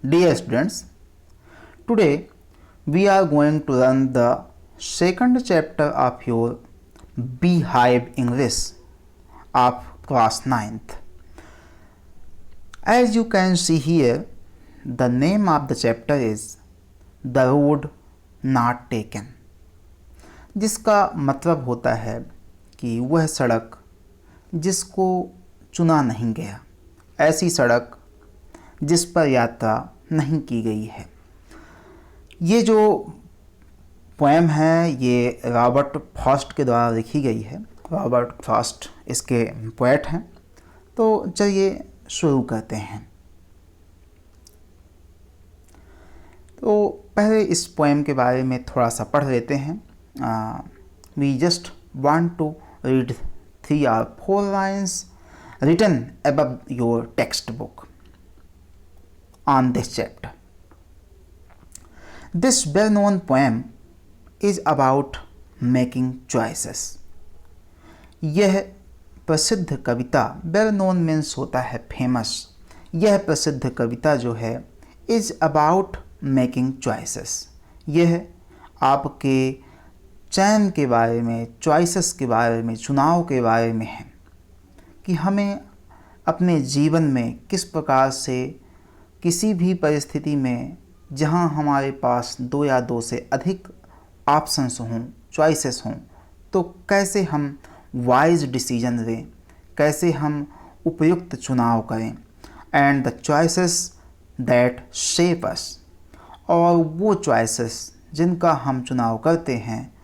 Dear students, today we are going to learn the second chapter of your Beehive English of class 9th. As you can see here, the name of the chapter is The Road Not Taken, जिसका मतलब होता है कि वह सड़क जिसको चुना नहीं गया, ऐसी सड़क जिस पर यात्रा नहीं की गई है। ये जो पोएम है ये रॉबर्ट फ्रॉस्ट के द्वारा लिखी गई है। रॉबर्ट फ्रॉस्ट इसके पोएट हैं। तो चलिए शुरू करते हैं। तो पहले इस पोएम के बारे में थोड़ा सा पढ़ लेते हैं। We just want to read 3 or 4 lines written above your textbook on this chapter. This well-known poem is about making choices. यह प्रसिद्ध कविता, well-known means होता है famous, यह प्रसिद्ध कविता जो है is about making choices. यह आपके चयन के बारे में, choices के बारे में, चुनाव के बारे में है कि हमें अपने जीवन में किस प्रकार से किसी भी परिस्थिति में जहां हमारे पास 2 या 2 से अधिक ऑप्शंस हों, चॉइसेस हों, तो कैसे हम वाइज डिसीजन लें, कैसे हम उपयुक्त चुनाव करें। And the choices that shape us, और वो चॉइसेस जिनका हम चुनाव करते हैं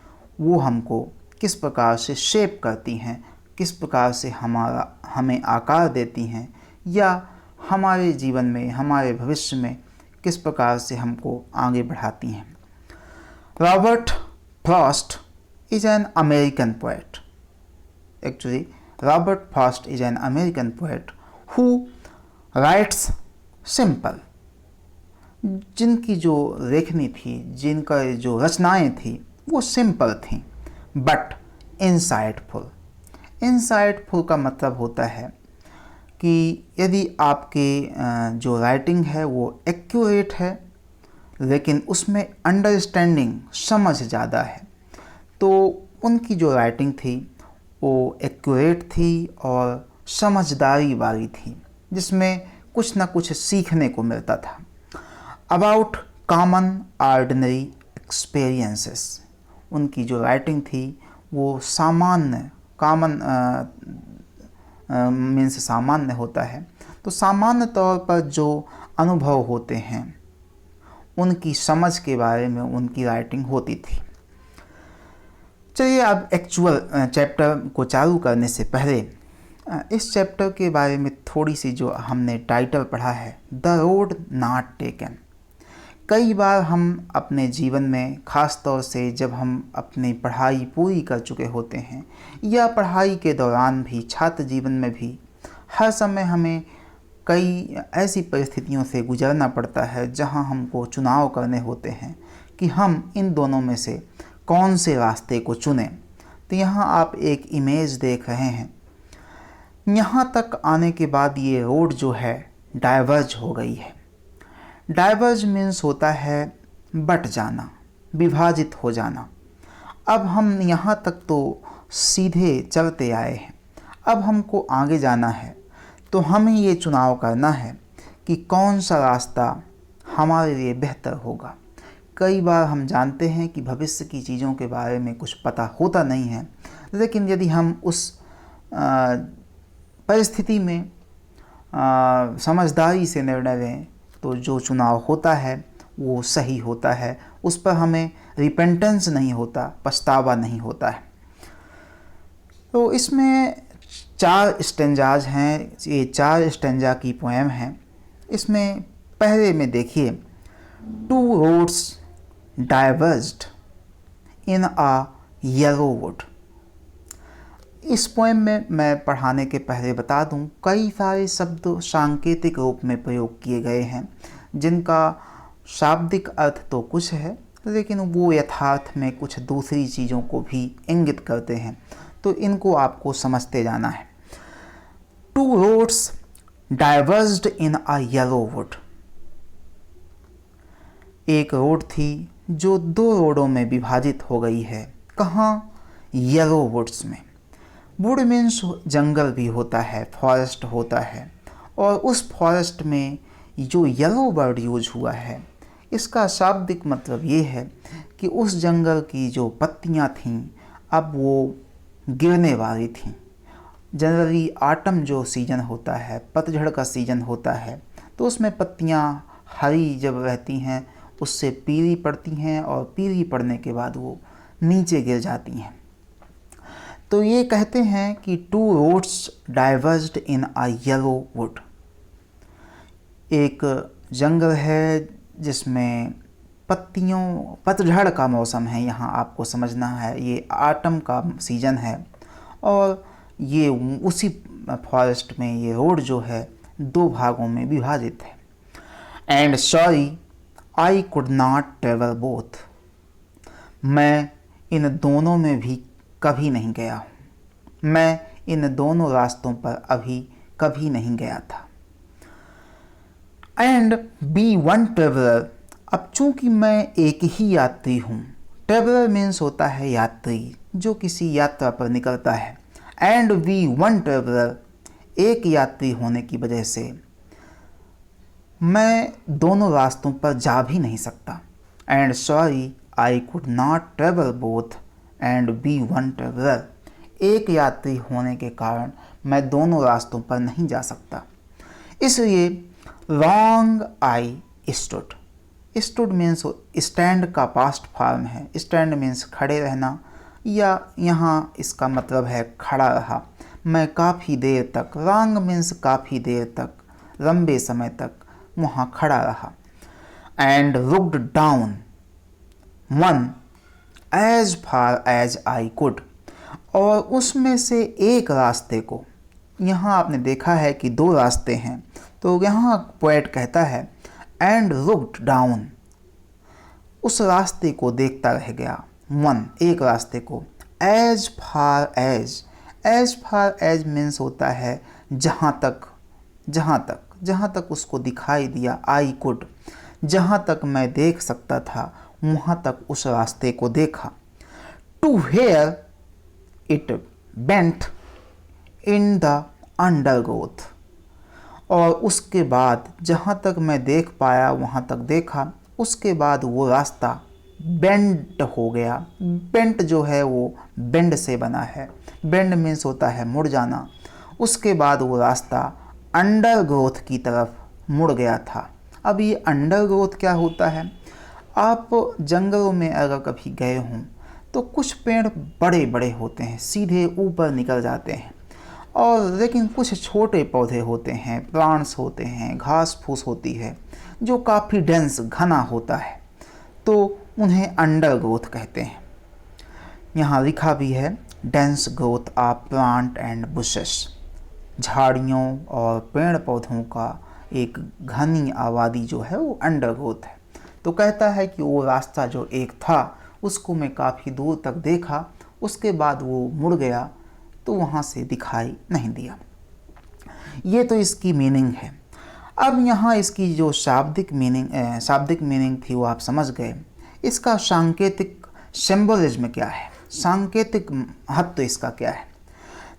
वो हमको किस प्रकार से शेप करती हैं, किस प्रकार से हमें आकार देती हैं, या हमारे जीवन में, हमारे भविष्य में किस प्रकार से हमको आगे बढ़ाती हैं। Robert Frost is an American poet. Actually Robert Frost is an American poet who rights simple. जिनकी जो लेखनी थी, जिनका जो रचनाएं थी वो सिंपल थी बट इंसाइटफुल। इंसाइटफुल का मतलब होता है कि यदि आपके जो राइटिंग है वो एक्यूरेट है लेकिन उसमें अंडरस्टैंडिंग, समझ ज़्यादा है, तो उनकी जो राइटिंग थी वो एक्यूरेट थी और समझदारी वाली थी, जिसमें कुछ ना कुछ सीखने को मिलता था। अबाउट कॉमन ऑर्डिनरी एक्सपीरियंसेस, उनकी जो राइटिंग थी वो सामान्य, कॉमन मीन्स सामान्य होता है, तो सामान्य तौर पर जो अनुभव होते हैं उनकी समझ के बारे में उनकी राइटिंग होती थी। चलिए अब एक्चुअल चैप्टर को चालू करने से पहले इस चैप्टर के बारे में थोड़ी सी जो हमने टाइटल पढ़ा है, द रोड नॉट टेकन। कई बार हम अपने जीवन में, ख़ास तौर से जब हम अपनी पढ़ाई पूरी कर चुके होते हैं या पढ़ाई के दौरान भी, छात्र जीवन में भी, हर समय हमें कई ऐसी परिस्थितियों से गुजरना पड़ता है जहां हमको चुनाव करने होते हैं कि हम इन दोनों में से कौन से रास्ते को चुनें। तो यहाँ आप एक इमेज देख रहे हैं। यहाँ तक आने के बाद ये रोड जो है डाइवर्ज हो गई है। डाइवर्ज मीन्स होता है बट जाना, विभाजित हो जाना। अब हम यहाँ तक तो सीधे चलते आए हैं, अब हमको आगे जाना है, तो हमें ये चुनाव करना है कि कौन सा रास्ता हमारे लिए बेहतर होगा। कई बार हम जानते हैं कि भविष्य की चीज़ों के बारे में कुछ पता होता नहीं है, लेकिन यदि हम उस परिस्थिति में समझदारी से निर्णय लें तो जो चुनाव होता है वो सही होता है, उस पर हमें रिपेंटेंस नहीं होता, पछतावा नहीं होता है। तो इसमें 4 स्टेंजाज हैं, ये 4 स्टेंजा की पोएम है। इसमें पहले में देखिए, 2 roads डाइवर्ज्ड in a yellow would. इस पोएम में मैं पढ़ाने के पहले बता दूं, कई सारे शब्द सांकेतिक रूप में प्रयोग किए गए हैं जिनका शाब्दिक अर्थ तो कुछ है लेकिन वो यथार्थ में कुछ दूसरी चीज़ों को भी इंगित करते हैं, तो इनको आपको समझते जाना है। 2 roads diverged in a yellow wood. एक रोड थी जो दो रोडों में विभाजित हो गई है। कहाँ? येलो वुड्स में। वुड मीन्स जंगल भी होता है, फॉरेस्ट होता है, और उस फॉरेस्ट में जो येलो वर्ड यूज हुआ है इसका शाब्दिक मतलब ये है कि उस जंगल की जो पत्तियाँ थीं अब वो गिरने वाली थीं। जनरली आटम जो सीजन होता है, पतझड़ का सीजन होता है, तो उसमें पत्तियाँ हरी जब रहती हैं उससे पीली पड़ती हैं और पीली पड़ने के बाद वो नीचे गिर जाती हैं। तो ये कहते हैं कि to roads diverged in a yellow would. एक जंगल है जिसमें पतझड़ का मौसम है, यहाँ आपको समझना है, ये आटम का सीजन है, और ये उसी फॉरेस्ट में ये रोड जो है दो भागों में विभाजित है। And sorry I could not travel both. मैं इन दोनों में भी कभी नहीं गया हूँ। मैं इन दोनों रास्तों पर अभी कभी नहीं गया था। And be one traveller. अब चूंकि मैं एक ही यात्री हूँ, ट्रेवलर मीन्स होता है यात्री जो किसी यात्रा पर निकलता है। एंड बी वन ट्रेवलर, एक यात्री होने की वजह से मैं दोनों रास्तों पर जा भी नहीं सकता। And sorry I could not travel both and be one traveller, एक यात्री होने के कारण मैं दोनों रास्तों पर नहीं जा सकता। इसलिए long I stood. Stood means stand का पास्ट फॉर्म है। स्टैंड मीन्स खड़े रहना, या यहाँ इसका मतलब है खड़ा रहा। मैं काफ़ी देर तक, लॉन्ग मीन्स काफ़ी देर तक, लंबे समय तक वहाँ खड़ा रहा। And looked down one as far as I could, और उसमें से एक रास्ते को, यहाँ आपने देखा है कि दो रास्ते हैं, तो यहाँ पोएट कहता है एंड लुक्ड डाउन, उस रास्ते को देखता रह गया। वन, एक रास्ते को। एज फार एज मीन्स होता है जहाँ तक उसको दिखाई दिया। आई कुड, जहाँ तक मैं देख सकता था वहाँ तक उस रास्ते को देखा। To where it bent in the undergrowth, और उसके बाद जहाँ तक मैं देख पाया वहाँ तक देखा, उसके बाद वो रास्ता बेंड हो गया। बेंट जो है वो बेंड से बना है। बेंड मीन्स होता है मुड़ जाना। उसके बाद वो रास्ता अंडरग्रोथ की तरफ मुड़ गया था। अब ये अंडरग्रोथ क्या होता है? आप जंगलों में अगर कभी गए हों तो कुछ पेड़ बड़े बड़े होते हैं, सीधे ऊपर निकल जाते हैं, और लेकिन कुछ छोटे पौधे होते हैं, प्लांट्स होते हैं, घास फूस होती है जो काफ़ी डेंस घना होता है, तो उन्हें अंडरग्रोथ कहते हैं। यहाँ लिखा भी है dense growth of plant and bushes, झाड़ियों और पेड़ पौधों का एक घनी आबादी जो है वो अंडरग्रोथ है। तो कहता है कि वो रास्ता जो एक था उसको मैं काफ़ी दूर तक देखा, उसके बाद वो मुड़ गया तो वहाँ से दिखाई नहीं दिया। ये तो इसकी मीनिंग है। अब यहाँ इसकी जो शाब्दिक मीनिंग थी वो आप समझ गए। इसका सांकेतिक सिंबलिज्म क्या है, सांकेतिक महत्व इसका क्या है?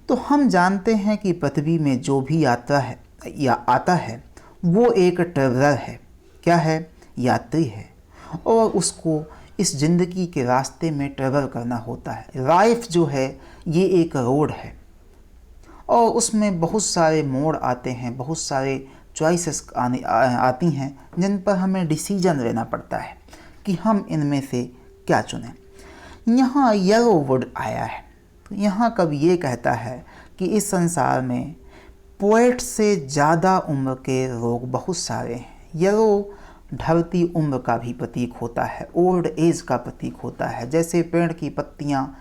तो हम जानते हैं कि पृथ्वी में जो भी यात्रा है या आता है वो एक ट्रेवलर है। क्या है? यात्री है, और उसको इस ज़िंदगी के रास्ते में ट्रेवल करना होता है। लाइफ जो है ये एक रोड है, और उसमें बहुत सारे मोड़ आते हैं, बहुत सारे चॉइसेस आती हैं जिन पर हमें डिसीजन लेना पड़ता है कि हम इनमें से क्या चुनें। यहाँ येलो वुड आया है, तो यहाँ कवि ये कहता है कि इस संसार में पोएट से ज़्यादा उम्र के लोग बहुत सारे हैं। येलो ढलती उम्र का भी प्रतीक होता है, ओल्ड एज का प्रतीक होता है। जैसे पेड़ की पत्तियाँ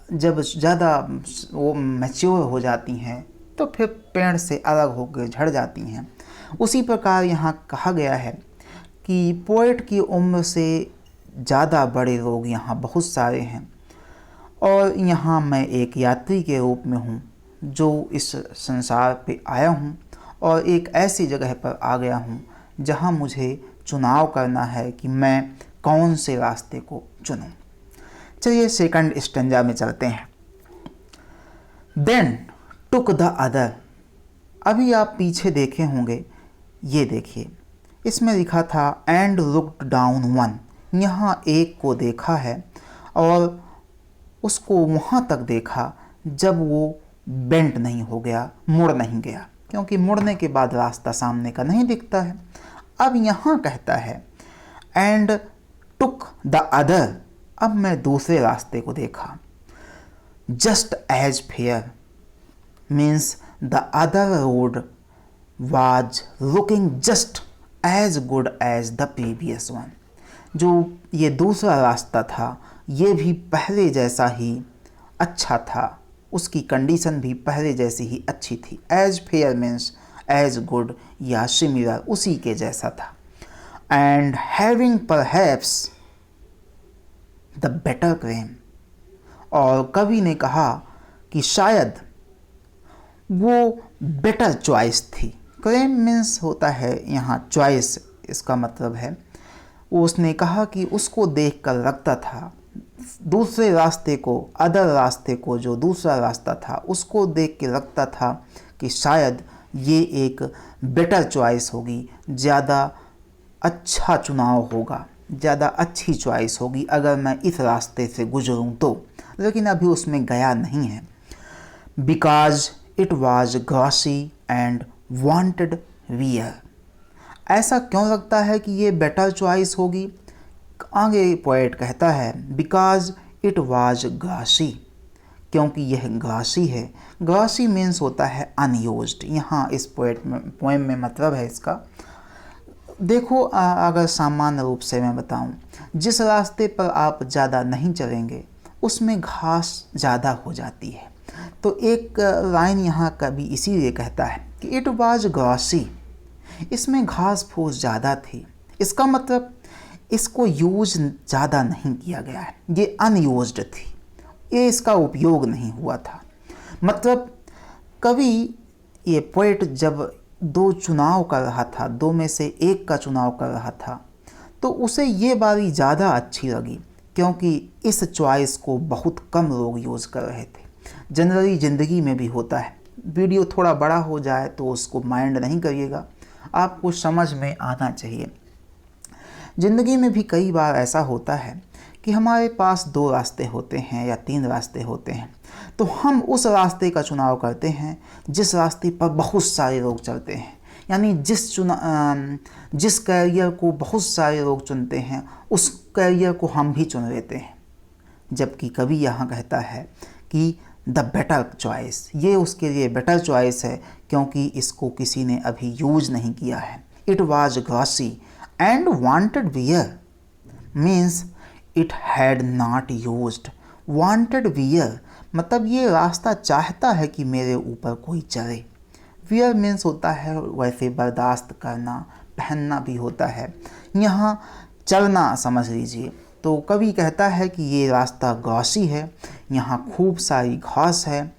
जब ज़्यादा वो मैच्योर हो जाती हैं तो फिर पेड़ से अलग होकर झड़ जाती हैं, उसी प्रकार यहाँ कहा गया है कि पोएट की उम्र से ज़्यादा बड़े लोग यहाँ बहुत सारे हैं, और यहाँ मैं एक यात्री के रूप में हूँ जो इस संसार पे आया हूँ, और एक ऐसी जगह पर आ गया हूँ जहाँ मुझे चुनाव करना है कि मैं कौन से रास्ते को चुनूं। चलिए सेकंड स्टेंजा में चलते हैं। Then took the other. अभी आप पीछे देखे होंगे, ये देखिए, इसमें लिखा था एंड लुक्ड डाउन वन। यहाँ एक को देखा है और उसको वहाँ तक देखा जब वो बेंट नहीं हो गया, मुड़ नहीं गया, क्योंकि मुड़ने के बाद रास्ता सामने का नहीं दिखता है। अब यहाँ कहता है एंड टुक द अदर। अब मैं दूसरे रास्ते को देखा। Just as fair means the other road was looking just as good as the previous one. जो ये दूसरा रास्ता था ये भी पहले जैसा ही अच्छा था, उसकी कंडीशन भी पहले जैसी ही अच्छी थी। As fair means as good या सिमिलर, उसी के जैसा था। And having perhaps the better claim. और कवि ने कहा कि शायद वो बेटर चॉइस थी। क्लेम मीन्स होता है यहाँ चॉइस, इसका मतलब है उसने कहा कि उसको देखकर लगता था दूसरे रास्ते को, अदर रास्ते को, जो दूसरा रास्ता था उसको देख के लगता था कि शायद ये एक बेटर चॉइस होगी, ज़्यादा अच्छा चुनाव होगा, ज़्यादा अच्छी चॉइस होगी अगर मैं इस रास्ते से गुजरूं तो। लेकिन अभी उसमें गया नहीं है। Because it was glossy and wanted wear. ऐसा क्यों लगता है कि ये बेटर चॉइस होगी? आगे पोएट कहता है बिकॉज इट वाज ग्रासी, क्योंकि यह ग्रासी है। ग्रासी मीन्स होता है अनयूज्ड। यहाँ इस पोएम में मतलब है इसका, देखो अगर सामान्य रूप से मैं बताऊं, जिस रास्ते पर आप ज़्यादा नहीं चलेंगे उसमें घास ज़्यादा हो जाती है। तो एक लाइन यहाँ कभी इसीलिए कहता है कि इट वाज ग्रासी, इसमें घास फूस ज़्यादा थी। इसका मतलब इसको यूज ज़्यादा नहीं किया गया है, ये अनयूज्ड थी, ये इसका उपयोग नहीं हुआ था। मतलब कवि, ये पोएट जब दो चुनाव कर रहा था, दो में से एक का चुनाव कर रहा था, तो उसे ये बारी ज़्यादा अच्छी लगी क्योंकि इस चॉइस को बहुत कम लोग यूज़ कर रहे थे। जनरली ज़िंदगी में भी होता है। वीडियो थोड़ा बड़ा हो जाए तो उसको माइंड नहीं करिएगा, आपको समझ में आना चाहिए। ज़िंदगी में भी कई बार ऐसा होता है कि हमारे पास दो रास्ते होते हैं या तीन रास्ते होते हैं, तो हम उस रास्ते का चुनाव करते हैं जिस रास्ते पर बहुत सारे लोग चलते हैं। यानी जिस कैरियर को बहुत सारे लोग चुनते हैं उस कैरियर को हम भी चुन लेते हैं। जबकि कवि यहाँ कहता है कि द बेटर चॉइस, ये उसके लिए बेटर चॉइस है क्योंकि इसको किसी ने अभी यूज नहीं किया है। It was glossy and wanted wear means it had not used. Wanted wear मतलब ये रास्ता चाहता है कि मेरे ऊपर कोई चले। वियर मीन्स होता है वैसे बर्दाश्त करना, पहनना भी होता है, यहाँ चलना समझ लीजिए। तो कवि कहता है कि ये रास्ता ग्रॉसी है, यहाँ खूब सारी घास है,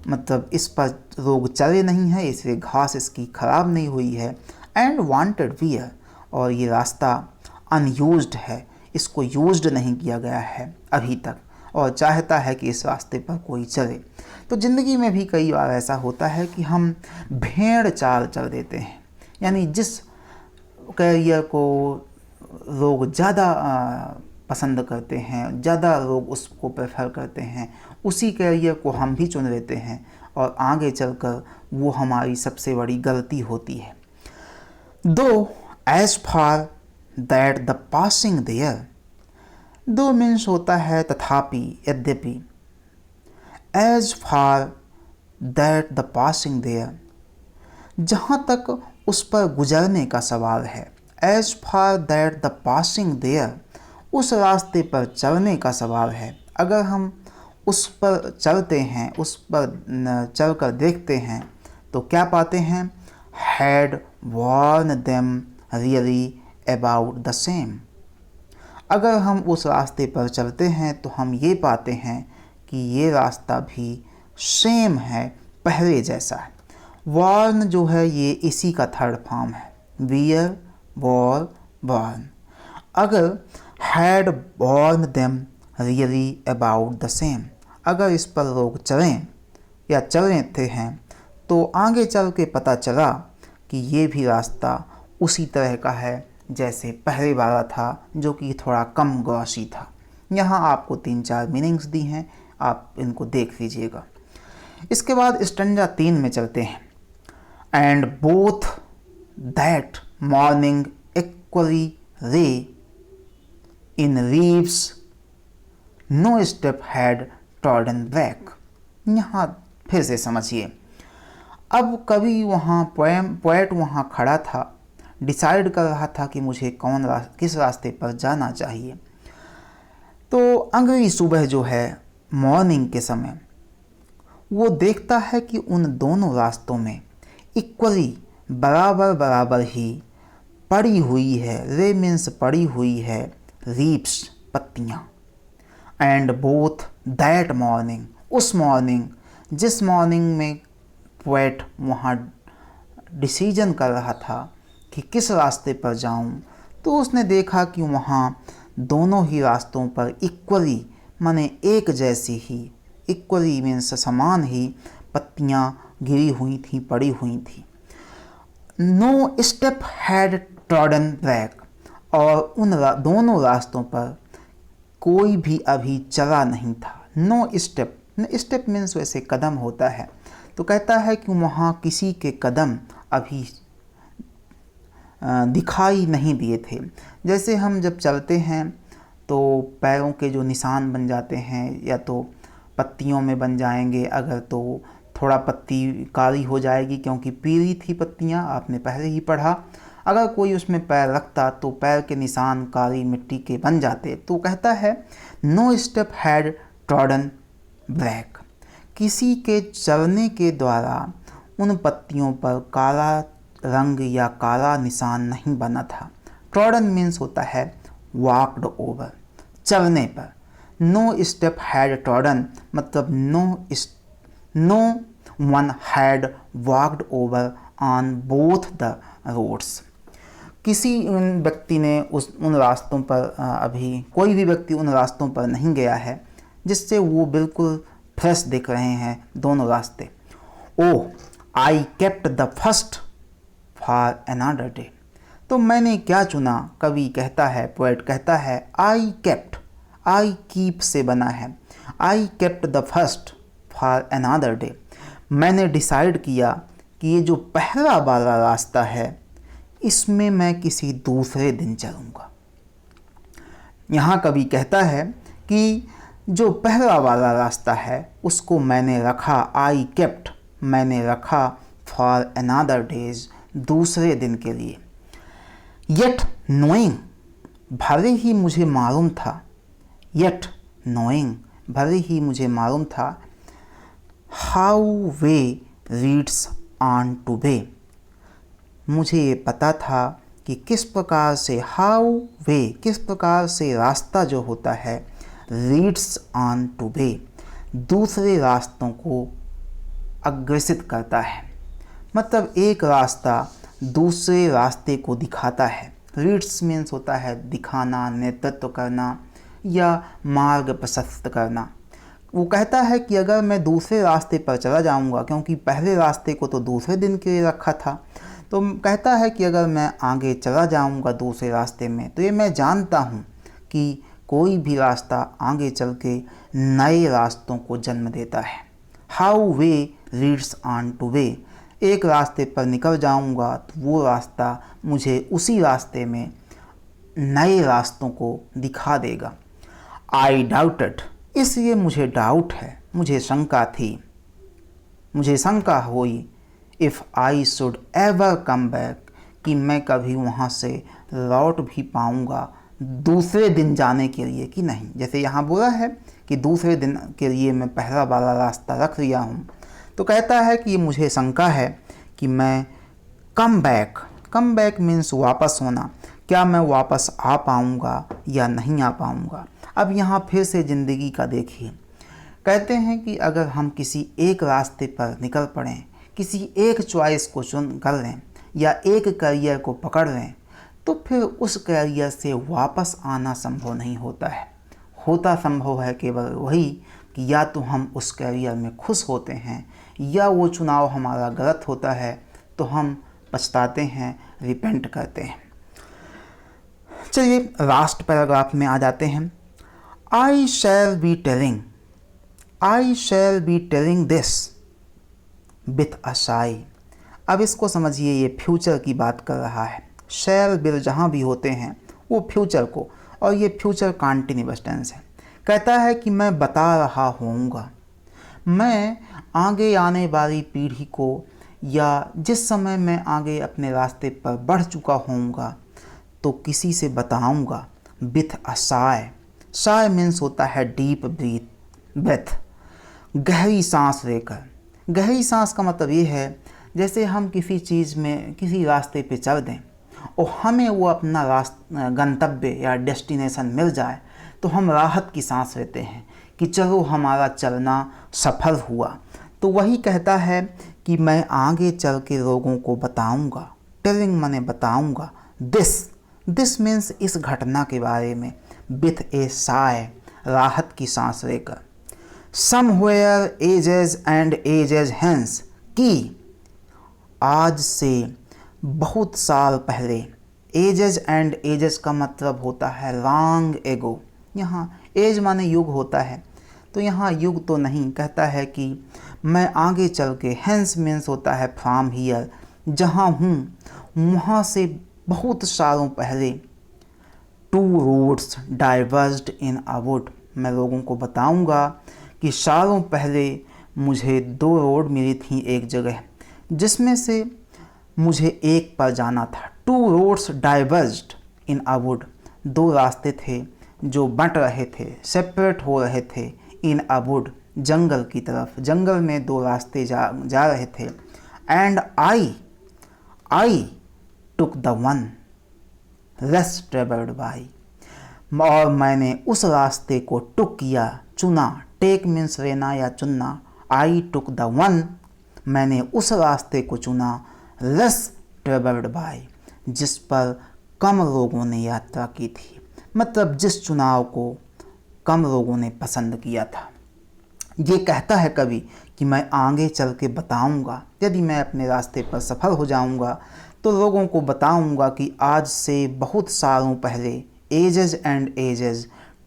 मतलब इस पर लोग चले नहीं हैं इसलिए घास इसकी ख़राब नहीं हुई है। एंड वांटेड वियर, और ये रास्ता अनयूज्ड है, इसको यूज्ड नहीं किया गया है अभी तक, और चाहता है कि इस रास्ते पर कोई चले। तो ज़िंदगी में भी कई बार ऐसा होता है कि हम भेड़ चाल चल देते हैं, यानी जिस कैरियर को लोग ज़्यादा पसंद करते हैं, ज़्यादा लोग उसको प्रेफर करते हैं, उसी कैरियर को हम भी चुन लेते हैं और आगे चलकर वो हमारी सबसे बड़ी गलती होती है। Though as far that the passing there, though means होता है तथापि, यद्यपि। As far that the passing there, जहाँ तक उस पर गुजरने का सवाल है। As far that the passing there, उस रास्ते पर चलने का सवाल है। अगर हम उस पर चलते हैं, उस पर चल कर देखते हैं तो क्या पाते हैं? Had worn them really about the same. अगर हम उस रास्ते पर चलते हैं तो हम ये पाते हैं कि ये रास्ता भी सेम है, पहले जैसा है। वॉर्न जो है ये इसी का थर्ड फॉर्म है। Wear, war, born. अगर had born them really about the same, अगर इस पर लोग चलें या चल रहे हैं तो आगे चल के पता चला कि ये भी रास्ता उसी तरह का है जैसे पहले वाला था, जो कि थोड़ा कम ग्रॉसी था। यहाँ आपको 3-4 मीनिंग्स दी हैं, आप इनको देख लीजिएगा। इसके बाद स्टैंजा 3 में चलते हैं। And both that morning equally lay in leaves no step had trodden back. यहाँ फिर से समझिए। अब कवि वहाँ पोएट वहाँ खड़ा था, डिसाइड कर रहा था कि मुझे किस रास्ते पर जाना चाहिए। तो अगली सुबह जो है, मॉर्निंग के समय, वो देखता है कि उन दोनों रास्तों में इक्वली बराबर बराबर ही पड़ी हुई है, रे मीन्स पड़ी हुई है, रीप्स पत्तियाँ। एंड बोथ दैट मॉर्निंग, उस मॉर्निंग, जिस मॉर्निंग में पोएट वहाँ डिसीजन कर रहा था कि किस रास्ते पर जाऊँ, तो उसने देखा कि वहाँ दोनों ही रास्तों पर इक्वली माने एक जैसी ही, इक्वली मीन्स समान ही पत्तियाँ गिरी हुई थी, पड़ी हुई थी। No step had trodden back, और उन दोनों रास्तों पर कोई भी अभी चला नहीं था। नो स्टेप, स्टेप मीन्स वैसे कदम होता है, तो कहता है कि वहाँ किसी के कदम अभी दिखाई नहीं दिए थे। जैसे हम जब चलते हैं तो पैरों के जो निशान बन जाते हैं, या तो पत्तियों में बन जाएंगे, अगर तो थोड़ा पत्ती काली हो जाएगी क्योंकि पीली थी पत्तियाँ, आपने पहले ही पढ़ा। अगर कोई उसमें पैर रखता तो पैर के निशान काली मिट्टी के बन जाते। तो कहता है no step had trodden black, किसी के चलने के द्वारा उन पत्तियों पर काला रंग या काला निशान नहीं बना था। ट्रॉडन मीन्स होता है वॉक्ड ओवर, चलने पर। नो स्टेप हैड ट्रॉडन मतलब no one had walked over on both the roads. किसी व्यक्ति ने उन रास्तों पर अभी कोई भी व्यक्ति उन रास्तों पर नहीं गया है जिससे वो बिल्कुल फ्रेश दिख रहे हैं दोनों रास्ते। Oh I kept the first for another day, तो मैंने क्या चुना, कवि कहता है, पोएट कहता है आई केप्ट, आई कीप से बना है, आई kept the first for another day, मैंने डिसाइड किया कि ये जो पहला वाला रास्ता है इसमें मैं किसी दूसरे दिन चलूँगा। यहाँ कवि कहता है कि जो पहला वाला रास्ता है उसको मैंने रखा, आई केप्ट, मैंने रखा फॉर अनदर डेज, दूसरे दिन के लिए। येट नोइंग, भले ही मुझे मालूम था, येट नोइंग, भले ही मुझे मालूम था, how way reads on two way, मुझे ये पता था कि किस प्रकार से, हाउ वे, किस प्रकार से रास्ता जो होता है, रीड्स ऑन टू वे, दूसरे रास्तों को अग्रसित करता है। मतलब एक रास्ता दूसरे रास्ते को दिखाता है। रीड्स मीन्स होता है दिखाना, नेतृत्व करना या मार्ग प्रशस्त करना। वो कहता है कि अगर मैं दूसरे रास्ते पर चला जाऊंगा, क्योंकि पहले रास्ते को तो दूसरे दिन के लिए रखा था, तो कहता है कि अगर मैं आगे चला जाऊंगा दूसरे रास्ते में, तो ये मैं जानता हूँ कि कोई भी रास्ता आगे चल के नए रास्तों को जन्म देता है। How way reads on two way, एक रास्ते पर निकल जाऊंगा तो वो रास्ता मुझे उसी रास्ते में नए रास्तों को दिखा देगा। आई डाउटेड, इसलिए मुझे डाउट है, मुझे शंका थी, मुझे शंका हुई, if I should ever come back, कि मैं कभी वहाँ से लौट भी पाऊँगा दूसरे दिन जाने के लिए कि नहीं। जैसे यहाँ बोला है कि दूसरे दिन के लिए मैं पहला वाला रास्ता रख लिया हूँ, तो कहता है कि मुझे शंका है कि मैं कम बैक मीन्स वापस होना, क्या मैं वापस आ पाऊँगा या नहीं आ पाऊँगा। अब यहाँ फिर से ज़िंदगी का देखिए, कहते हैं कि अगर हम किसी एक रास्ते पर निकल पड़ें, किसी एक चॉइस को चुन कर लें या एक करियर को पकड़ लें, तो फिर उस कैरियर से वापस आना संभव नहीं होता है। होता संभव है केवल वही कि या तो हम उस कैरियर में खुश होते हैं या वो चुनाव हमारा गलत होता है तो हम पछताते हैं, रिपेंट करते हैं। चलिए लास्ट पैराग्राफ में आ जाते हैं। I shall be telling this with a sigh. अब इसको समझिए, ये फ्यूचर की बात कर रहा है। शैल विल जहाँ भी होते हैं वो फ्यूचर को, और ये फ्यूचर कॉन्टिन्यूअस टेंस है। कहता है कि मैं बता रहा होऊंगा, मैं आगे आने वाली पीढ़ी को या जिस समय मैं आगे अपने रास्ते पर बढ़ चुका होऊंगा तो किसी से बताऊंगा। With a Sai, Sai means होता है डीप ब्रेथ, गहरी सांस लेकर। गहरी सांस का मतलब ये है जैसे हम किसी चीज़ में, किसी रास्ते पे चल दें और हमें वो अपना गंतव्य या डेस्टिनेशन मिल जाए तो हम राहत की सांस लेते हैं कि चलो हमारा चलना सफल हुआ। तो वही कहता है कि मैं आगे चल के लोगों को बताऊंगा। टेलिंग माने बताऊंगा। दिस मीन्स इस घटना के बारे में। विथ ए साय, राहत की सांस लेकर। Somewhere ages and ages hence, कि आज से बहुत साल पहले। एजेस एंड एजेस का मतलब होता है लॉन्ग एगो। यहाँ एज माने युग होता है, तो यहाँ युग तो नहीं, कहता है कि मैं आगे चल के, हेंस मीन्स होता है फ्रॉम हियर, जहाँ हूँ वहाँ से बहुत सालों पहले। Two roads diverged in a wood, मैं लोगों को बताऊंगा कि सालों पहले मुझे 2 रोड मिली थी एक जगह, जिसमें से मुझे एक पर जाना था। 2 roads diverged in a wood, 2 रास्ते थे जो बंट रहे थे, सेपरेट हो रहे थे। इन अ वुड, जंगल की तरफ, जंगल में 2 रास्ते जा रहे थे। And I took the one less travelled by, और मैंने उस रास्ते को टुक किया, चुना। टेक मीन्स लेना या चुनना। आई टुक द वन, मैंने उस रास्ते को चुना। लेस ट्रेवल्ड बाई, जिस पर कम लोगों ने यात्रा की थी, मतलब जिस चुनाव को कम लोगों ने पसंद किया था। ये कहता है कवि कि मैं आगे चल के बताऊंगा, यदि मैं अपने रास्ते पर सफल हो जाऊंगा तो लोगों को बताऊंगा कि आज से बहुत सालों पहले, ages and ages,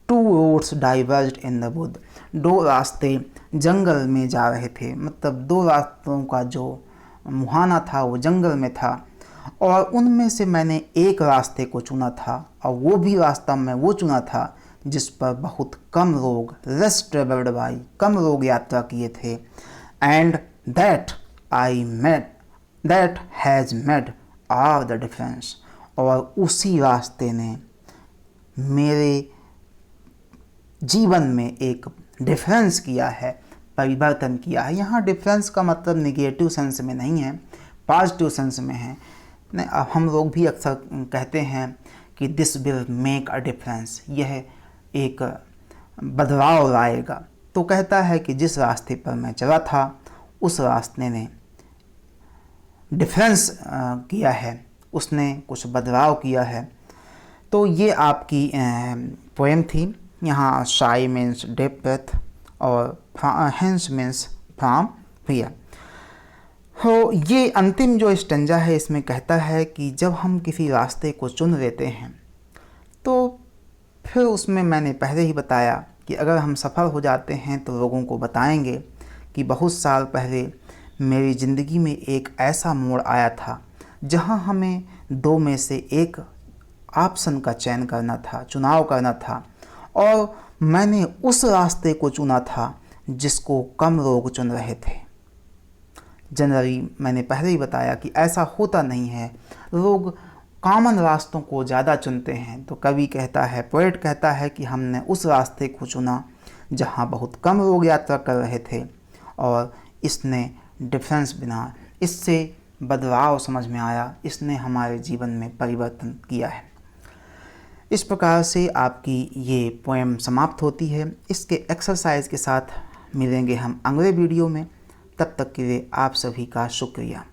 2 roads diverged in the wood, 2 रास्ते जंगल में जा रहे थे, मतलब 2 रास्तों का जो मुहाना था वो जंगल में था, और उनमें से मैंने एक रास्ते को चुना था, और वो भी रास्ता मैं वो चुना था जिस पर बहुत कम लोग, लेस ट्रेवल्ड बाई, कम लोग यात्रा किए थे। And that has made all the difference, और उसी रास्ते ने मेरे जीवन में एक डिफरेंस किया है, परिवर्तन किया है। यहाँ डिफरेंस का मतलब निगेटिव सेंस में नहीं है, पॉजिटिव सेंस में है। हम लोग भी अक्सर कहते हैं कि this will make a difference, यह एक बदलाव लाएगा। तो कहता है कि जिस रास्ते पर मैं चला था उस रास्ते ने डिफरेंस किया है, उसने कुछ बदलाव किया है। तो ये आपकी पोएम थी। यहाँ शाई मीन्स डेप्थ और हेंस मीन्स फ्रॉम हियर। हो ये अंतिम जो स्टेंजा है इसमें कहता है कि जब हम किसी रास्ते को चुन लेते हैं तो फिर उसमें मैंने पहले ही बताया कि अगर हम सफल हो जाते हैं तो लोगों को बताएंगे कि बहुत साल पहले मेरी ज़िंदगी में एक ऐसा मोड़ आया था जहां हमें 2 में से एक ऑप्शन का चयन करना था, चुनाव करना था, और मैंने उस रास्ते को चुना था जिसको कम लोग चुन रहे थे। जनरली मैंने पहले ही बताया कि ऐसा होता नहीं है, लोग कॉमन रास्तों को ज़्यादा चुनते हैं। तो कवि कहता है, पोएट कहता है कि हमने उस रास्ते को चुना जहां बहुत कम लोग यात्रा कर रहे थे, और इसने डिफरेंस बना, इससे बदलाव समझ में आया, इसने हमारे जीवन में परिवर्तन किया है। इस प्रकार से आपकी ये पोएम समाप्त होती है। इसके एक्सरसाइज के साथ मिलेंगे हम अगले वीडियो में। तब तक के लिए आप सभी का शुक्रिया।